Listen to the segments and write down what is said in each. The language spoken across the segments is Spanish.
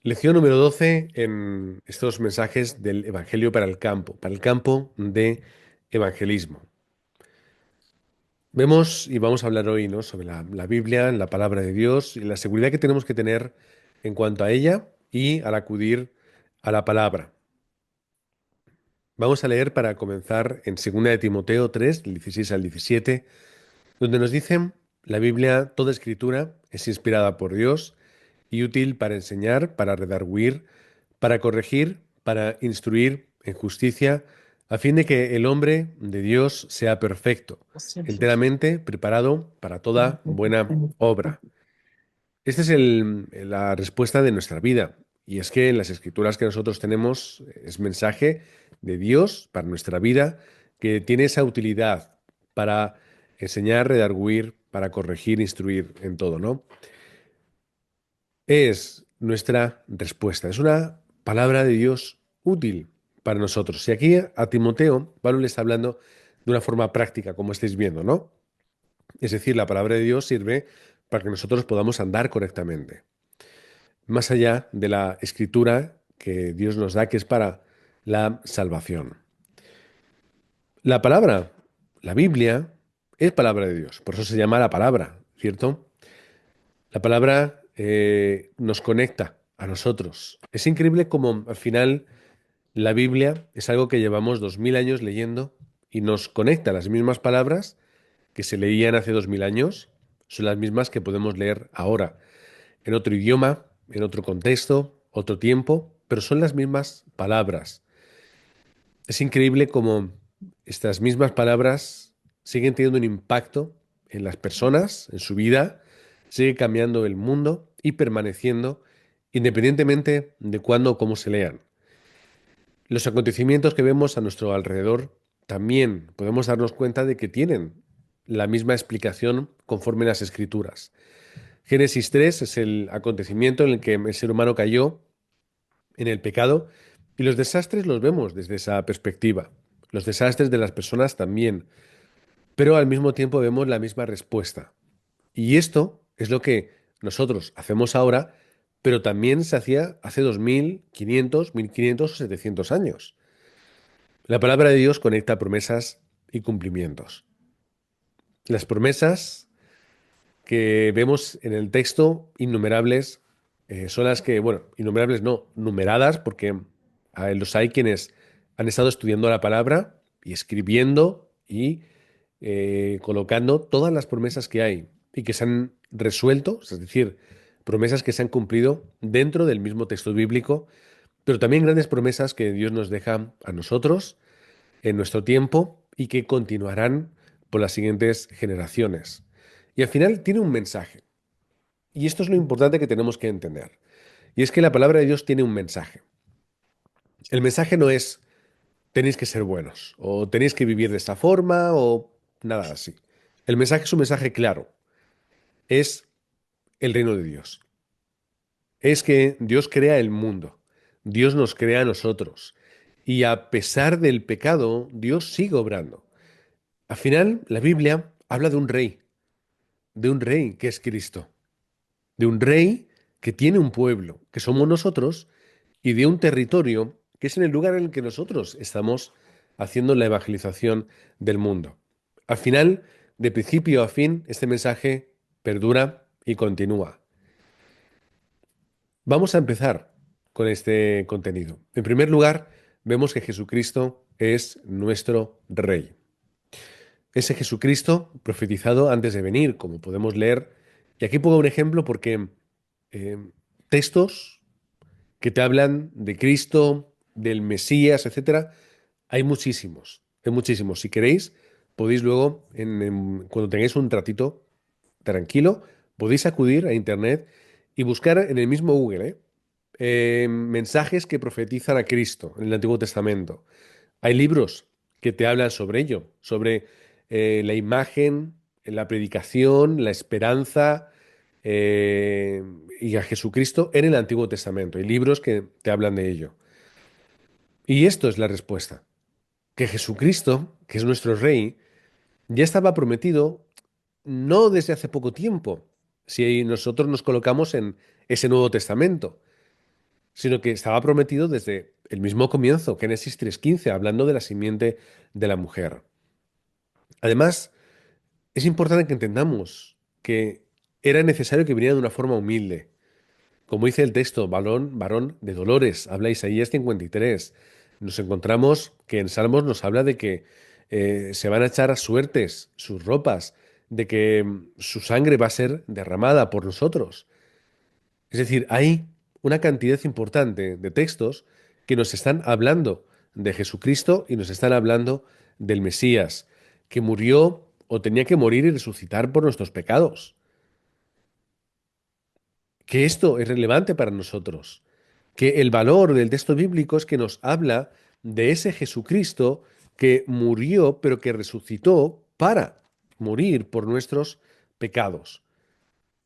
Lección número 12 en estos mensajes del Evangelio para el campo de evangelismo. Vemos y vamos a hablar hoy, ¿no?, sobre la Biblia, la palabra de Dios y la seguridad que tenemos que tener en cuanto a ella y al acudir a la palabra. Vamos a leer para comenzar en 2 de Timoteo 3, del 16 al 17, donde nos dicen: la Biblia, toda escritura, es inspirada por Dios y útil para enseñar, para redarguir, para corregir, para instruir en justicia, a fin de que el hombre de Dios sea perfecto, enteramente preparado para toda buena obra. Esta es la respuesta de nuestra vida. Y es que en las escrituras que nosotros tenemos es mensaje de Dios para nuestra vida, que tiene esa utilidad para enseñar, redarguir, para corregir, instruir en todo, ¿no? Es nuestra respuesta. Es una palabra de Dios útil para nosotros. Y aquí a Timoteo, Pablo le está hablando de una forma práctica, como estáis viendo, ¿no? Es decir, la palabra de Dios sirve para que nosotros podamos andar correctamente, más allá de la escritura que Dios nos da, que es para la salvación. La palabra, la Biblia, es palabra de Dios, por eso se llama la palabra, ¿cierto? La palabra nos conecta a nosotros. Es increíble cómo al final la Biblia es algo que llevamos 2000 años leyendo y nos conecta. Las mismas palabras que se leían hace 2000 años son las mismas que podemos leer ahora, en otro idioma, en otro contexto, otro tiempo, pero son las mismas palabras. Es increíble cómo estas mismas palabras siguen teniendo un impacto en las personas, en su vida, sigue cambiando el mundo y permaneciendo independientemente de cuándo o cómo se lean. Los acontecimientos que vemos a nuestro alrededor también podemos darnos cuenta de que tienen la misma explicación conforme las escrituras. Génesis 3 es el acontecimiento en el que el ser humano cayó en el pecado, y los desastres los vemos desde esa perspectiva. Los desastres de las personas también, pero al mismo tiempo vemos la misma respuesta. Y esto es lo que nosotros hacemos ahora, pero también se hacía hace 2500, 1500 o 700 años. La palabra de Dios conecta promesas y cumplimientos. Las promesas que vemos en el texto, innumerables, son las que, bueno, innumerables no, numeradas, porque los hay quienes han estado estudiando la palabra y escribiendo y colocando todas las promesas que hay y que se han resuelto, es decir, promesas que se han cumplido dentro del mismo texto bíblico, pero también grandes promesas que Dios nos deja a nosotros en nuestro tiempo y que continuarán por las siguientes generaciones. Y al final tiene un mensaje. Y esto es lo importante que tenemos que entender. Y es que la palabra de Dios tiene un mensaje. El mensaje no es tenéis que ser buenos o tenéis que vivir de esta forma o nada así. El mensaje es un mensaje claro. Es el reino de Dios. Es que Dios crea el mundo. Dios nos crea a nosotros. Y a pesar del pecado, Dios sigue obrando. Al final, la Biblia habla de un rey que es Cristo, de un rey que tiene un pueblo, que somos nosotros, y de un territorio que es en el lugar en el que nosotros estamos haciendo la evangelización del mundo. Al final, de principio a fin, este mensaje perdura y continúa. Vamos a empezar con este contenido. En primer lugar, vemos que Jesucristo es nuestro Rey. Ese Jesucristo profetizado antes de venir, como podemos leer. Y aquí pongo un ejemplo porque eh, textos que te hablan de Cristo, del Mesías, etcétera, hay muchísimos. Hay muchísimos. Si queréis, podéis luego, cuando tengáis un ratito tranquilo, podéis acudir a internet y buscar en el mismo Google, mensajes que profetizan a Cristo en el Antiguo Testamento. Hay libros que te hablan sobre ello, sobre la imagen, la predicación, la esperanza eh, y a Jesucristo en el Antiguo Testamento. Hay libros que te hablan de ello. Y esto es la respuesta, que Jesucristo, que es nuestro Rey, ya estaba prometido no desde hace poco tiempo, si nosotros nos colocamos en ese Nuevo Testamento. sino que estaba prometido desde el mismo comienzo, Génesis 3:15, hablando de la simiente de la mujer. Además, es importante que entendamos que era necesario que viniera de una forma humilde. Como dice el texto, varón, varón de dolores, habla Isaías 53. Nos encontramos que en Salmos nos habla de que se van a echar a suertes sus ropas, de que su sangre va a ser derramada por nosotros. Es decir, hay una cantidad importante de textos que nos están hablando de Jesucristo y nos están hablando del Mesías, que murió o tenía que morir y resucitar por nuestros pecados. Que esto es relevante para nosotros, que el valor del texto bíblico es que nos habla de ese Jesucristo que murió pero que resucitó para morir por nuestros pecados.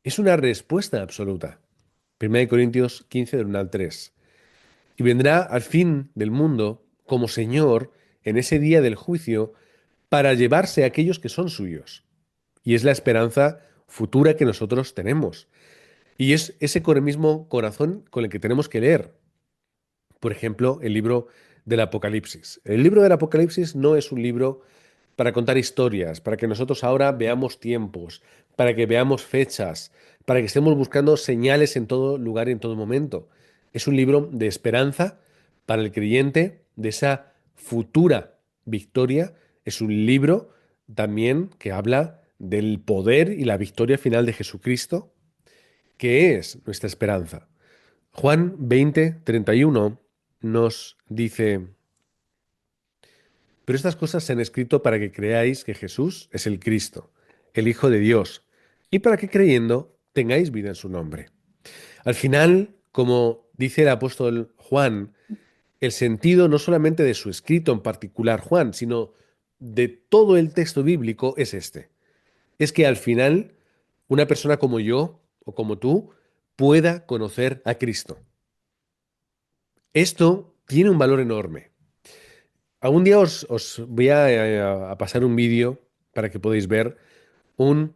Es una respuesta absoluta. 1 Corintios 15 del 1 al 3. Y vendrá al fin del mundo como Señor en ese día del juicio para llevarse a aquellos que son suyos. Y es la esperanza futura que nosotros tenemos. Y es ese con el mismo corazón con el que tenemos que leer, por ejemplo, el libro del Apocalipsis. El libro del Apocalipsis no es un libro para contar historias, para que nosotros ahora veamos tiempos, para que veamos fechas, para que estemos buscando señales en todo lugar y en todo momento. Es un libro de esperanza para el creyente, de esa futura victoria. Es un libro también que habla del poder y la victoria final de Jesucristo, que es nuestra esperanza. Juan 20:31 nos dice, pero estas cosas se han escrito para que creáis que Jesús es el Cristo, el Hijo de Dios, y para que creyendo tengáis vida en su nombre. Al final, como dice el apóstol Juan, el sentido no solamente de su escrito en particular Juan, sino de todo el texto bíblico es este. Es que al final una persona como yo o como tú pueda conocer a Cristo. Esto tiene un valor enorme. Algún día os voy a pasar un vídeo para que podáis ver. Un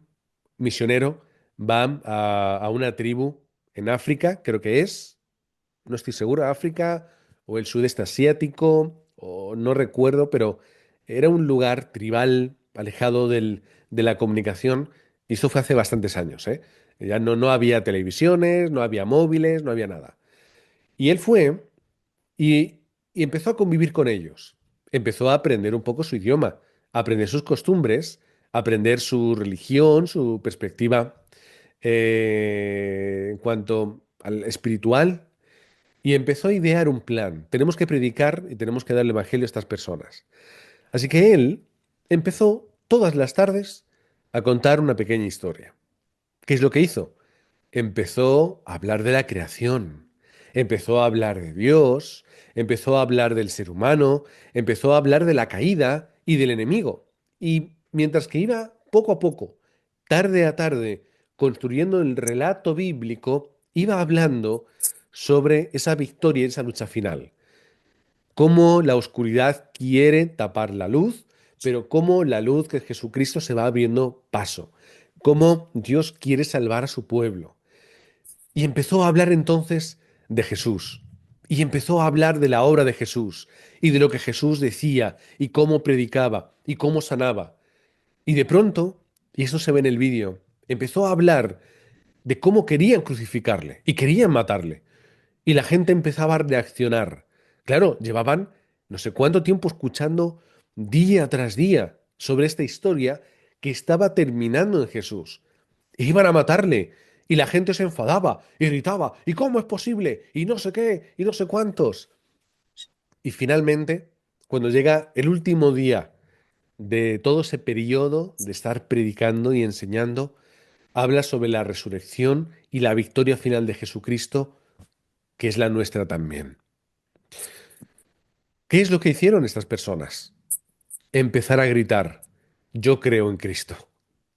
misionero va a una tribu en África, creo que es, no estoy seguro, África o el sudeste asiático, o no recuerdo, pero era un lugar tribal alejado de la comunicación, y esto fue hace bastantes años, ¿eh? Ya no había televisiones, no había móviles, no había nada. Y él fue y, y empezó a convivir con ellos. Empezó a aprender un poco su idioma, a aprender sus costumbres, a aprender su religión, su perspectiva en cuanto al espiritual. Y empezó a idear un plan. Tenemos que predicar y tenemos que dar el evangelio a estas personas. Así que él empezó todas las tardes a contar una pequeña historia. ¿Qué es lo que hizo? Empezó a hablar de la creación, empezó a hablar de Dios, empezó a hablar del ser humano, empezó a hablar de la caída y del enemigo. Y mientras que iba poco a poco, tarde a tarde, construyendo el relato bíblico, iba hablando sobre esa victoria y esa lucha final. Cómo la oscuridad quiere tapar la luz, pero cómo la luz que es Jesucristo se va abriendo paso. Cómo Dios quiere salvar a su pueblo. Y empezó a hablar entonces de Jesús. Y empezó a hablar de la obra de Jesús y de lo que Jesús decía y cómo predicaba y cómo sanaba. Y de pronto, y eso se ve en el vídeo, empezó a hablar de cómo querían crucificarle y querían matarle. Y la gente empezaba a reaccionar. Claro, llevaban no sé cuánto tiempo escuchando día tras día sobre esta historia que estaba terminando en Jesús. E iban a matarle. Y la gente se enfadaba y gritaba, ¿y cómo es posible? Y no sé qué, y no sé cuántos. Y finalmente, cuando llega el último día de todo ese periodo de estar predicando y enseñando, habla sobre la resurrección y la victoria final de Jesucristo, que es la nuestra también. ¿Qué es lo que hicieron estas personas? Empezar a gritar, yo creo en Cristo.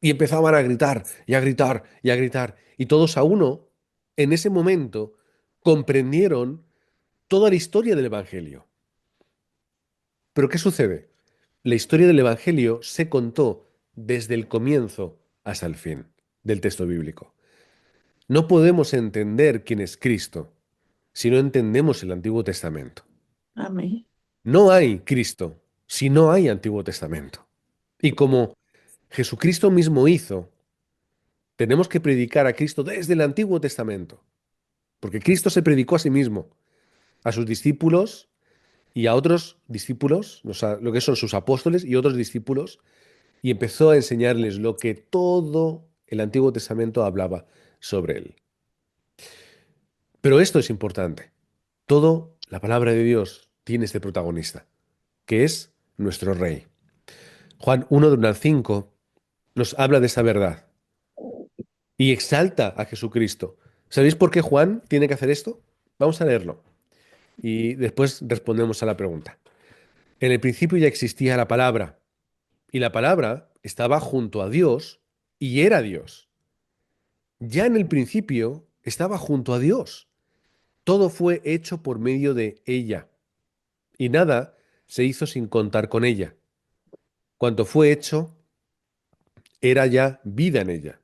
Y empezaban a gritar y a gritar y a gritar. Y todos a uno, en ese momento, comprendieron toda la historia del Evangelio. Pero ¿qué sucede? La historia del Evangelio se contó desde el comienzo hasta el fin del texto bíblico. No podemos entender quién es Cristo si no entendemos el Antiguo Testamento. Amén. No hay Cristo si no hay Antiguo Testamento. Y como Jesucristo mismo hizo, tenemos que predicar a Cristo desde el Antiguo Testamento, porque Cristo se predicó a sí mismo, a sus discípulos y a otros discípulos, o sea, lo que son sus apóstoles y otros discípulos, y empezó a enseñarles lo que todo el Antiguo Testamento hablaba sobre él. Pero esto es importante. Todo la palabra de Dios tiene este protagonista, que es nuestro Rey. Juan 1 del 1 al 5 nos habla de esa verdad y exalta a Jesucristo. ¿Sabéis por qué Juan tiene que hacer esto? Vamos a leerlo y después respondemos a la pregunta. En el principio ya existía la palabra y la palabra estaba junto a Dios y era Dios. Ya en el principio estaba junto a Dios. Todo fue hecho por medio de ella y nada se hizo sin contar con ella. Cuanto fue hecho, era ya vida en ella.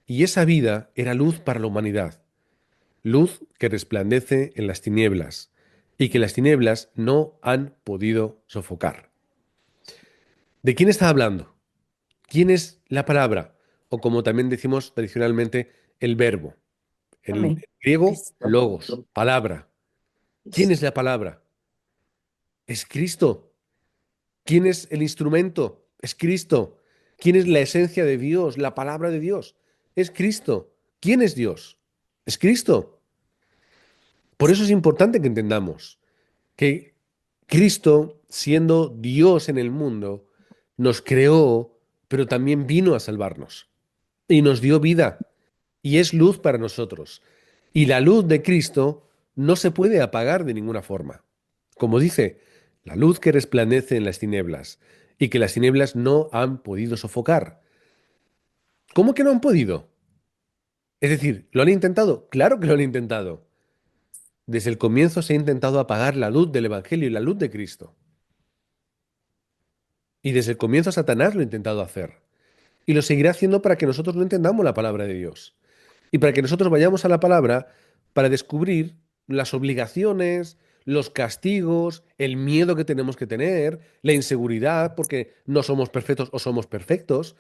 Y esa vida era luz para la humanidad, luz que resplandece en las tinieblas y que las tinieblas no han podido sofocar. ¿De quién está hablando? ¿Quién es la palabra? O como también decimos tradicionalmente, el verbo. En Amén. griego, Cristo. logos, palabra. ¿Quién es la palabra? Es Cristo. ¿Quién es el instrumento? Es Cristo. ¿Quién es la esencia de Dios, la palabra de Dios? Es Cristo. ¿Quién es Dios? Es Cristo. Por eso es importante que entendamos que Cristo, siendo Dios en el mundo, nos creó, pero también vino a salvarnos y nos dio vida y es luz para nosotros. Y la luz de Cristo no se puede apagar de ninguna forma. Como dice, la luz que resplandece en las tinieblas y que las tinieblas no han podido sofocar. ¿Cómo que no han podido? Es decir, ¿lo han intentado? Claro que lo han intentado. Desde el comienzo se ha intentado apagar la luz del Evangelio y la luz de Cristo. Y desde el comienzo Satanás lo ha intentado hacer. Y lo seguirá haciendo para que nosotros no entendamos la palabra de Dios. Y para que nosotros vayamos a la palabra para descubrir las obligaciones, los castigos, el miedo que tenemos que tener, la inseguridad, porque no somos perfectos o somos perfectos,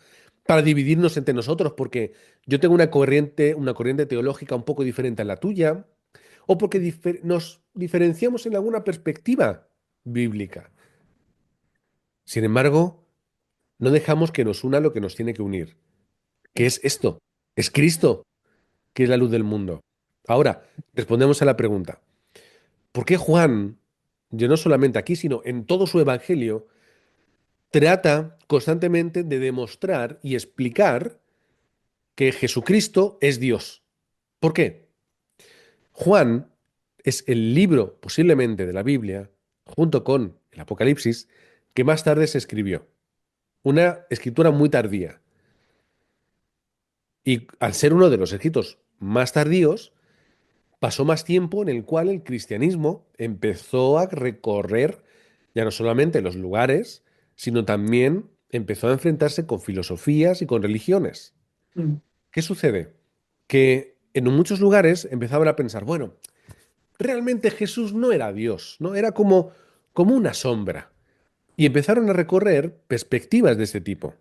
para dividirnos entre nosotros, porque yo tengo una corriente teológica un poco diferente a la tuya, o porque nos diferenciamos en alguna perspectiva bíblica. Sin embargo, no dejamos que nos una lo que nos tiene que unir, que es esto, es Cristo, que es la luz del mundo. Ahora, respondemos a la pregunta, ¿por qué Juan, yo no solamente aquí, sino en todo su evangelio, trata constantemente de demostrar y explicar que Jesucristo es Dios? ¿Por qué? Juan es el libro, posiblemente, de la Biblia, junto con el Apocalipsis, que más tarde se escribió. Una escritura muy tardía. Y al ser uno de los escritos más tardíos, pasó más tiempo en el cual el cristianismo empezó a recorrer ya no solamente los lugares, sino también empezó a enfrentarse con filosofías y con religiones. Mm. ¿Qué sucede? Que en muchos lugares empezaban a pensar, bueno, realmente Jesús no era Dios, ¿no? Era como una sombra. Y empezaron a recorrer perspectivas de este tipo.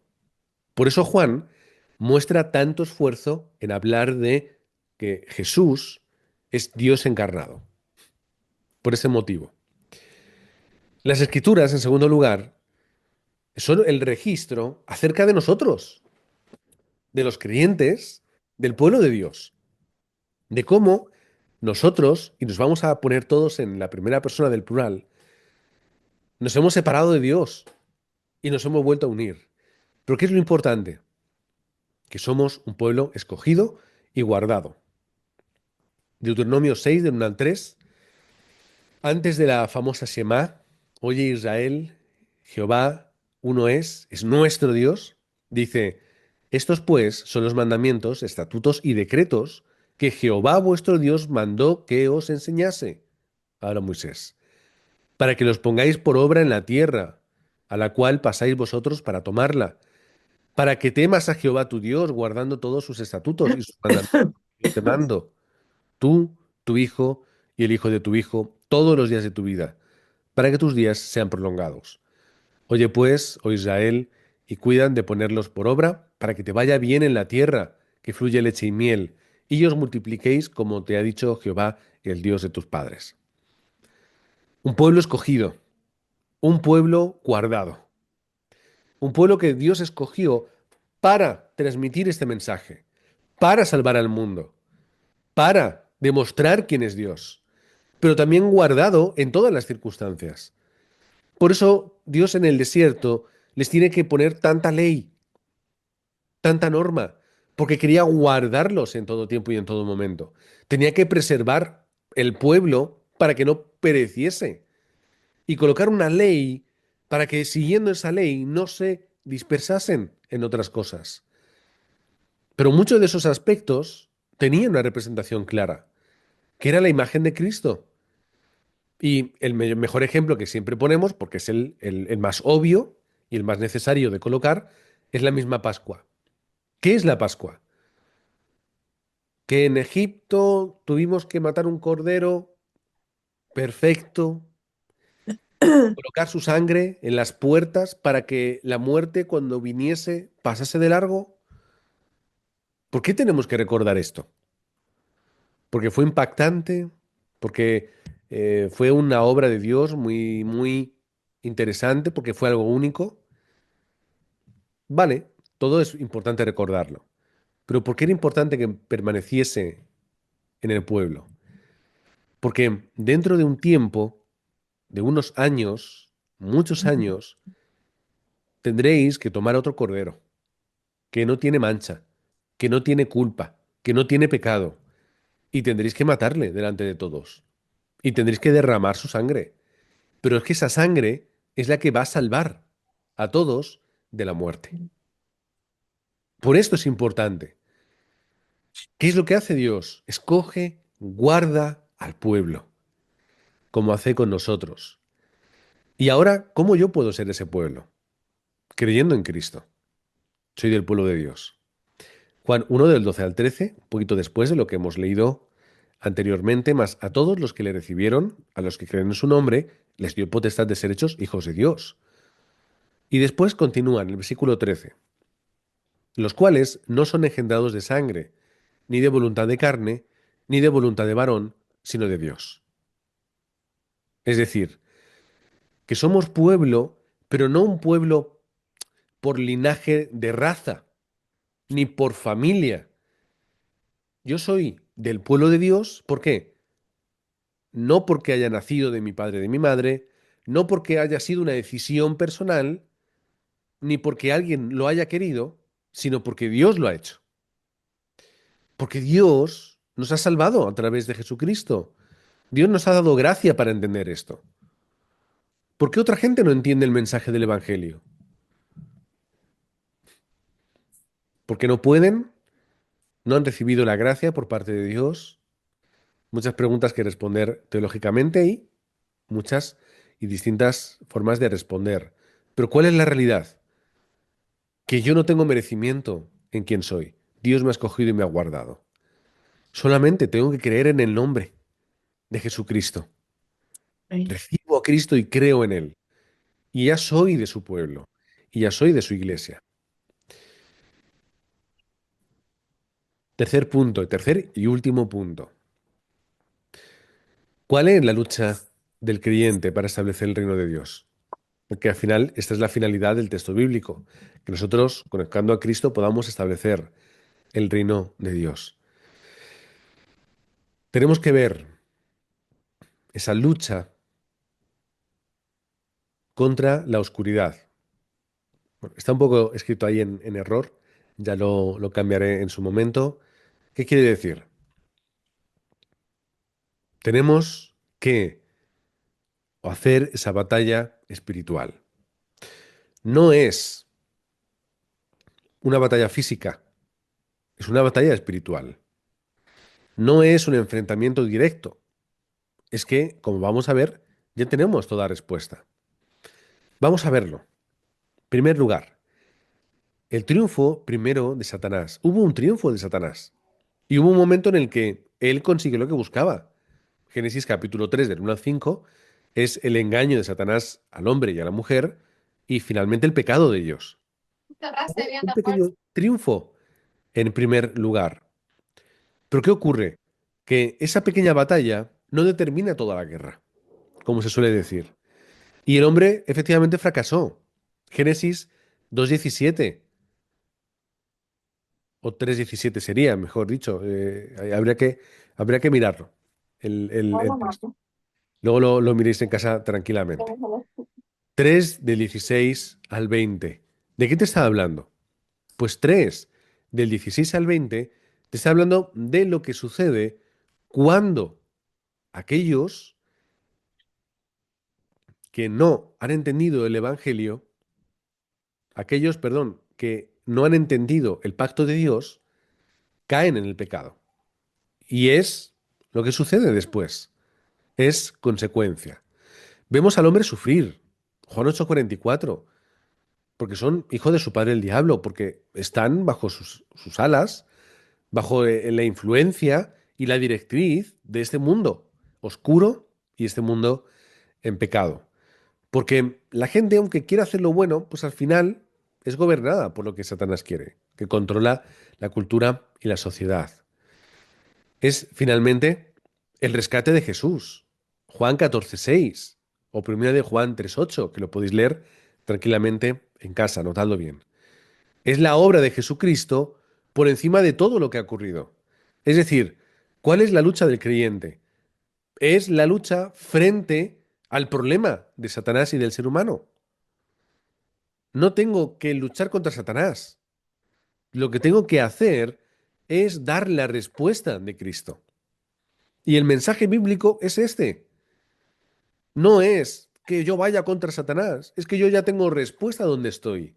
Por eso Juan muestra tanto esfuerzo en hablar de que Jesús es Dios encarnado. Por ese motivo. Las escrituras, en segundo lugar, son el registro acerca de nosotros, de los creyentes, del pueblo de Dios, de cómo nosotros, y nos vamos a poner todos en la primera persona del plural, nos hemos separado de Dios y nos hemos vuelto a unir. ¿Pero qué es lo importante? Que somos un pueblo escogido y guardado. Deuteronomio 6, del 1 al 3, antes de la famosa Shema, oye Israel, Jehová uno es nuestro Dios. Dice, estos pues son los mandamientos, estatutos y decretos que Jehová vuestro Dios mandó que os enseñase. Ahora Moisés, para que los pongáis por obra en la tierra, a la cual pasáis vosotros para tomarla, para que temas a Jehová tu Dios, guardando todos sus estatutos y sus mandamientos que yo te mando, tú, tu hijo y el hijo de tu hijo todos los días de tu vida, para que tus días sean prolongados. Oye pues, oh Israel, y cuidan de ponerlos por obra, para que te vaya bien en la tierra, que fluye leche y miel, y os multipliquéis como te ha dicho Jehová, el Dios de tus padres. Un pueblo escogido, un pueblo guardado, un pueblo que Dios escogió para transmitir este mensaje, para salvar al mundo, para demostrar quién es Dios, pero también guardado en todas las circunstancias. Por eso Dios en el desierto les tiene que poner tanta ley, tanta norma, porque quería guardarlos en todo tiempo y en todo momento. Tenía que preservar el pueblo para que no pereciese y colocar una ley para que siguiendo esa ley no se dispersasen en otras cosas. Pero muchos de esos aspectos tenían una representación clara, que era la imagen de Cristo. Y el mejor ejemplo que siempre ponemos, porque es el más obvio y el más necesario de colocar, es la misma Pascua. ¿Qué es la Pascua? Que en Egipto tuvimos que matar un cordero perfecto, colocar su sangre en las puertas para que la muerte cuando viniese pasase de largo. ¿Por qué tenemos que recordar esto? Porque fue impactante, porque fue una obra de Dios muy, muy interesante, porque fue algo único. Vale, todo es importante recordarlo. Pero ¿por qué era importante que permaneciese en el pueblo? Porque dentro de un tiempo, de unos años, muchos años, tendréis que tomar otro cordero, que no tiene mancha, que no tiene culpa, que no tiene pecado, y tendréis que matarle delante de todos, y tendréis que derramar su sangre. Pero es que esa sangre es la que va a salvar a todos de la muerte. Por esto es importante. ¿Qué es lo que hace Dios? Escoge, guarda al pueblo, como hace con nosotros. Y ahora, ¿cómo yo puedo ser ese pueblo? Creyendo en Cristo. Soy del pueblo de Dios. Juan 1 del 12 al 13, un poquito después de lo que hemos leído anteriormente, más a todos los que le recibieron, a los que creen en su nombre, les dio potestad de ser hechos hijos de Dios. Y después continúa en el versículo 13, los cuales no son engendrados de sangre, ni de voluntad de carne, ni de voluntad de varón, sino de Dios. Es decir, que somos pueblo, pero no un pueblo por linaje de raza, ni por familia. Yo soy del pueblo de Dios, ¿por qué? No porque haya nacido de mi padre y de mi madre, no porque haya sido una decisión personal, ni porque alguien lo haya querido, sino porque Dios lo ha hecho. Porque Dios nos ha salvado a través de Jesucristo. Dios nos ha dado gracia para entender esto. ¿Por qué otra gente no entiende el mensaje del Evangelio? Porque no pueden, no han recibido la gracia por parte de Dios. Muchas preguntas que responder teológicamente y muchas y distintas formas de responder. Pero ¿cuál es la realidad? Que yo no tengo merecimiento en quien soy. Dios me ha escogido y me ha guardado. Solamente tengo que creer en el nombre de Jesucristo. Ok. Recibo a Cristo y creo en Él. Y ya soy de su pueblo. Y ya soy de su iglesia. Tercer punto, tercer y último punto. ¿Cuál es la lucha del creyente para establecer el reino de Dios? Porque al final esta es la finalidad del texto bíblico, que nosotros, conectando a Cristo, podamos establecer el reino de Dios. Tenemos que ver esa lucha contra la oscuridad. Bueno, está un poco escrito ahí en error, ya lo cambiaré en su momento. ¿Qué quiere decir? Tenemos que hacer esa batalla espiritual. No es una batalla física, es una batalla espiritual. No es un enfrentamiento directo. Es que, como vamos a ver, ya tenemos toda respuesta. Vamos a verlo. Primer lugar, el triunfo primero de Satanás. Hubo un triunfo de Satanás. Y hubo un momento en el que él consiguió lo que buscaba. Génesis capítulo 3 del 1 al 5, es el engaño de Satanás al hombre y a la mujer y finalmente el pecado de ellos. Un pequeño triunfo en primer lugar. Pero ¿qué ocurre? Que esa pequeña batalla no determina toda la guerra, como se suele decir. Y el hombre efectivamente fracasó. Génesis 2:17 o 3:17 sería, mejor dicho. Habría que mirarlo, el texto. Luego lo miréis en casa tranquilamente. 3 del 16 al 20. ¿De qué te está hablando? Pues 3 del 16 al 20 te está hablando de lo que sucede cuando aquellos que no han entendido el Evangelio, aquellos, perdón, que no han entendido el pacto de Dios, caen en el pecado. Y es lo que sucede después. Es consecuencia. Vemos al hombre sufrir. Juan 8:44, porque son hijos de su padre el diablo, porque están bajo sus alas, bajo la influencia y la directriz de este mundo oscuro y este mundo en pecado. Porque la gente, aunque quiera hacer lo bueno, pues al final es gobernada por lo que Satanás quiere, que controla la cultura y la sociedad. Es finalmente el rescate de Jesús. Juan 14:6 o primera de Juan 3:8, que lo podéis leer tranquilamente en casa, anotadlo bien. Es la obra de Jesucristo por encima de todo lo que ha ocurrido. Es decir, ¿cuál es la lucha del creyente? Es la lucha frente al problema de Satanás y del ser humano. No tengo que luchar contra Satanás. Lo que tengo que hacer es dar la respuesta de Cristo. Y el mensaje bíblico es este. No es que yo vaya contra Satanás, es que yo ya tengo respuesta donde estoy.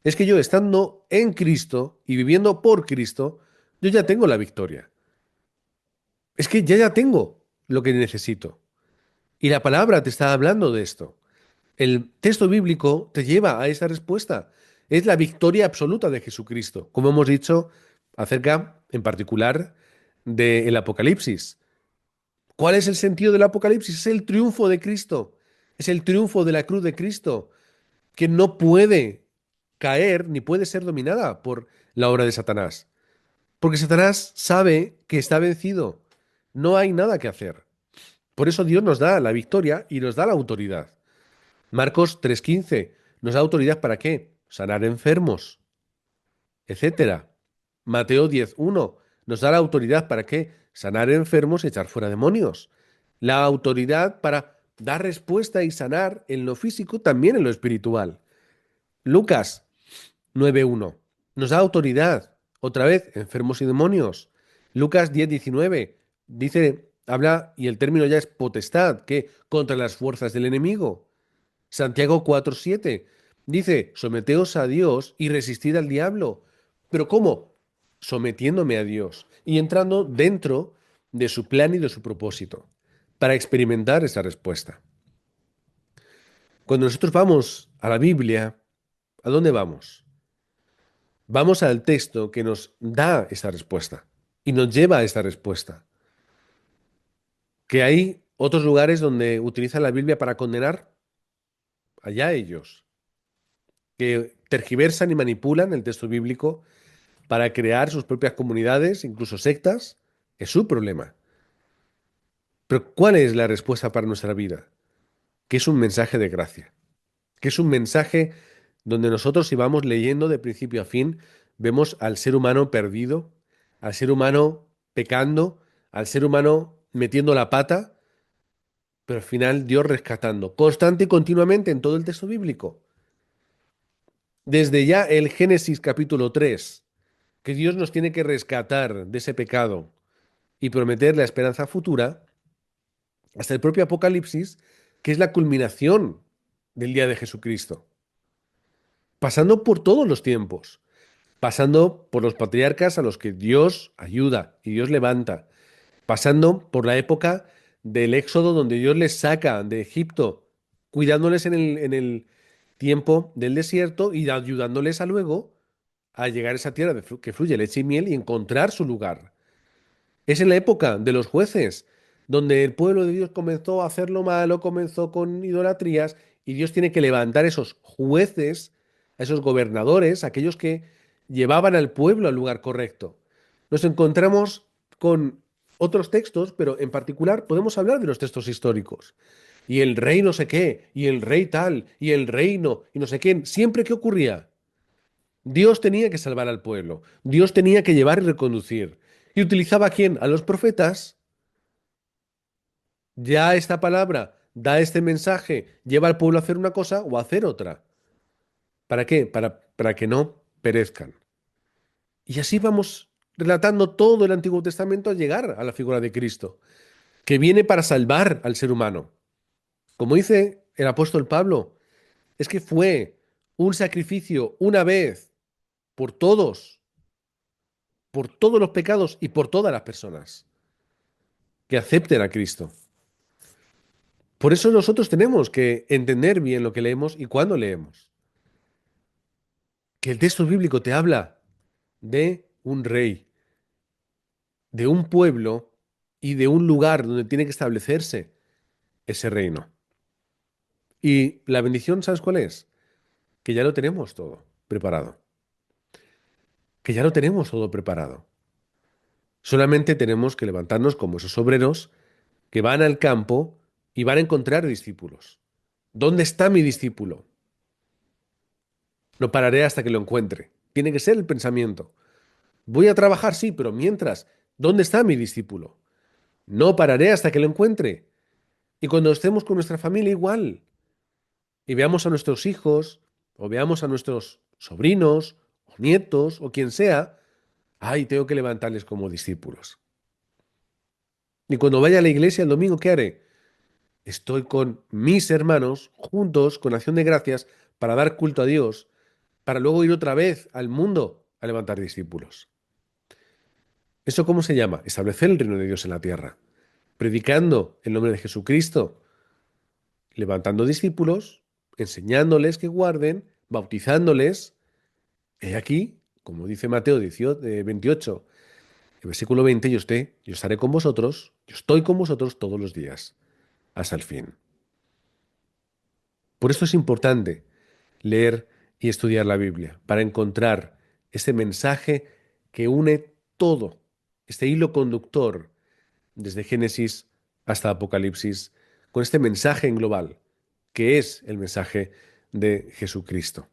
Es que yo estando en Cristo y viviendo por Cristo, yo ya tengo la victoria. Es que ya tengo lo que necesito. Y la palabra te está hablando de esto. El texto bíblico te lleva a esa respuesta. Es la victoria absoluta de Jesucristo, como hemos dicho acerca, en particular, del Apocalipsis. ¿Cuál es el sentido del Apocalipsis? Es el triunfo de Cristo. Es el triunfo de la cruz de Cristo, que no puede caer ni puede ser dominada por la obra de Satanás. Porque Satanás sabe que está vencido. No hay nada que hacer. Por eso Dios nos da la victoria y nos da la autoridad. Marcos 3:15 nos da autoridad para qué? Sanar enfermos, etcétera. Mateo 10:1 nos da la autoridad para qué? Sanar enfermos y echar fuera demonios. La autoridad para dar respuesta y sanar en lo físico, también en lo espiritual. Lucas 9:1 nos da autoridad, otra vez, enfermos y demonios. Lucas 10:19 dice, habla, y el término ya es potestad, que contra las fuerzas del enemigo. Santiago 4:7 dice, someteos a Dios y resistid al diablo. ¿Pero cómo? Sometiéndome a Dios y entrando dentro de su plan y de su propósito para experimentar esa respuesta. Cuando nosotros vamos a la Biblia, ¿a dónde vamos? Vamos al texto que nos da esa respuesta y nos lleva a esta respuesta. Que hay otros lugares donde utilizan la Biblia para condenar, allá ellos, que tergiversan y manipulan el texto bíblico para crear sus propias comunidades, incluso sectas, es su problema. Pero ¿cuál es la respuesta para nuestra vida? Que es un mensaje de gracia, que es un mensaje donde nosotros, si vamos leyendo de principio a fin, vemos al ser humano perdido, al ser humano pecando, al ser humano metiendo la pata, pero al final Dios rescatando, constante y continuamente en todo el texto bíblico. Desde ya el Génesis capítulo 3, que Dios nos tiene que rescatar de ese pecado y prometer la esperanza futura, hasta el propio Apocalipsis, que es la culminación del día de Jesucristo, pasando por todos los tiempos, pasando por los patriarcas a los que Dios ayuda y Dios levanta, pasando por la época del Éxodo donde Dios les saca de Egipto, cuidándoles en el tiempo del desierto y ayudándoles a luego a llegar a esa tierra que fluye leche y miel y encontrar su lugar. Es en la época de los jueces, donde el pueblo de Dios comenzó a hacer lo malo, comenzó con idolatrías, y Dios tiene que levantar esos jueces, a esos gobernadores, aquellos que llevaban al pueblo al lugar correcto. Nos encontramos con otros textos, pero en particular podemos hablar de los textos históricos. Y el rey no sé qué, y el rey tal, y el reino, y no sé qué. Siempre, ¿qué ocurría? Dios tenía que salvar al pueblo. Dios tenía que llevar y reconducir. ¿Y utilizaba a quién? A los profetas. Ya esta palabra da este mensaje, lleva al pueblo a hacer una cosa o a hacer otra. ¿Para qué? Para que no perezcan. Y así vamos relatando todo el Antiguo Testamento al llegar a la figura de Cristo, que viene para salvar al ser humano. Como dice el apóstol Pablo, es que fue un sacrificio una vez por todos los pecados y por todas las personas que acepten a Cristo. Por eso nosotros tenemos que entender bien lo que leemos y cuándo leemos. Que el texto bíblico te habla de un rey, de un pueblo y de un lugar donde tiene que establecerse ese reino. Y la bendición, ¿sabes cuál es? Que ya lo tenemos todo preparado. Que ya lo tenemos todo preparado. Solamente tenemos que levantarnos como esos obreros que van al campo y van a encontrar discípulos. ¿Dónde está mi discípulo? No pararé hasta que lo encuentre. Tiene que ser el pensamiento. Voy a trabajar, sí, pero mientras, ¿dónde está mi discípulo? No pararé hasta que lo encuentre. Y cuando estemos con nuestra familia igual, y veamos a nuestros hijos, o veamos a nuestros sobrinos, o nietos, o quien sea, ay, tengo que levantarles como discípulos. Y cuando vaya a la iglesia el domingo, ¿qué haré? Estoy con mis hermanos, juntos, con acción de gracias, para dar culto a Dios, para luego ir otra vez al mundo a levantar discípulos. ¿Eso cómo se llama? Establecer el reino de Dios en la tierra, predicando el nombre de Jesucristo, levantando discípulos, enseñándoles que guarden, bautizándoles. He aquí, como dice Mateo 18, 28, el versículo 20, yo estaré con vosotros, yo estoy con vosotros todos los días, hasta el fin. Por eso es importante leer y estudiar la Biblia, para encontrar ese mensaje que une todo, este hilo conductor, desde Génesis hasta Apocalipsis, con este mensaje en global, que es el mensaje de Jesucristo.